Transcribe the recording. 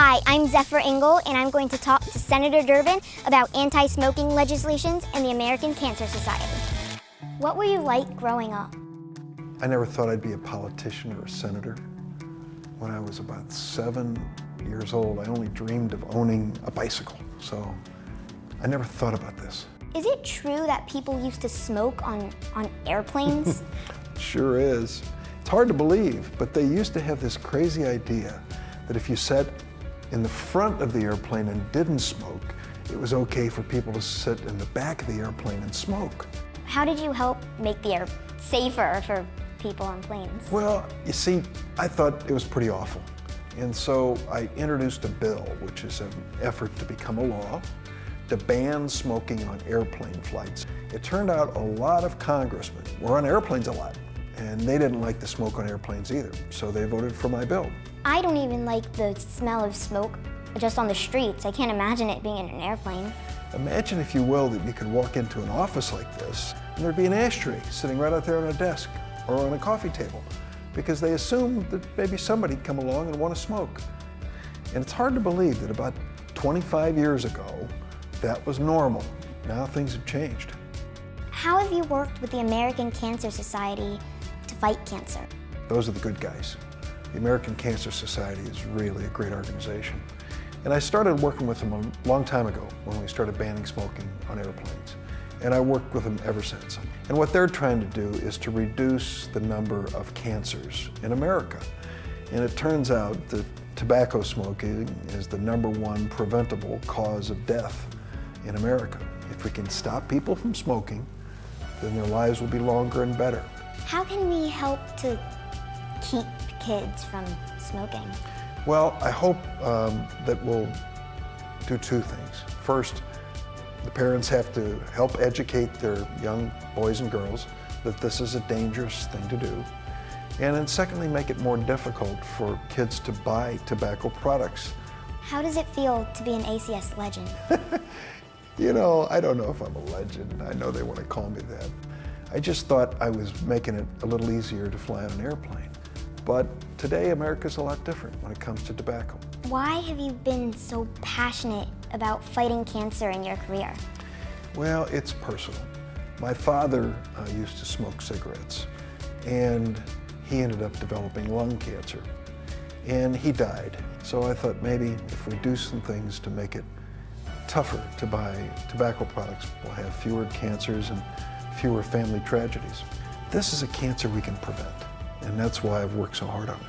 Hi, I'm Zephyr Ingle, and I'm going to talk to Senator Durbin about anti-smoking legislations and the American Cancer Society. What were you like growing up? I never thought I'd be a politician or a senator. When I was about 7 years old, I only dreamed of owning a bicycle, so I never thought about this. Is it true that people used to smoke on airplanes? Sure is. It's hard to believe, but they used to have this crazy idea that if you sat in the front of the airplane and didn't smoke, it was okay for people to sit in the back of the airplane and smoke. How did you help make the air safer for people on planes? Well, you see, I thought it was pretty awful. And so I introduced a bill, which is an effort to become a law, to ban smoking on airplane flights. It turned out a lot of congressmen were on airplanes a lot, and they didn't like the smoke on airplanes either, so they voted for my bill. I don't even like the smell of smoke just on the streets. I can't imagine it being in an airplane. Imagine, if you will, that you could walk into an office like this and there'd be an ashtray sitting right out there on a desk or on a coffee table, because they assumed that maybe somebody'd come along and want to smoke. And it's hard to believe that about 25 years ago, that was normal. Now things have changed. How have you worked with the American Cancer Society to fight cancer? Those are the good guys. The American Cancer Society is really a great organization. And I started working with them a long time ago when we started banning smoking on airplanes. And I worked with them ever since. And what they're trying to do is to reduce the number of cancers in America. And it turns out that tobacco smoking is the #1 preventable cause of death in America. If we can stop people from smoking, then their lives will be longer and better. How can we help to keep kids from smoking? Well, I hope that we'll do two things. First, the parents have to help educate their young boys and girls that this is a dangerous thing to do. And then secondly, make it more difficult for kids to buy tobacco products. How does it feel to be an ACS legend? You know, I don't know if I'm a legend. I know they want to call me that. I just thought I was making it a little easier to fly on an airplane. But today, America's a lot different when it comes to tobacco. Why have you been so passionate about fighting cancer in your career? Well, it's personal. My father used to smoke cigarettes, and he ended up developing lung cancer, and he died. So I thought maybe if we do some things to make it tougher to buy tobacco products, we'll have fewer cancers and fewer family tragedies. This is a cancer we can prevent, and that's why I've worked so hard on it.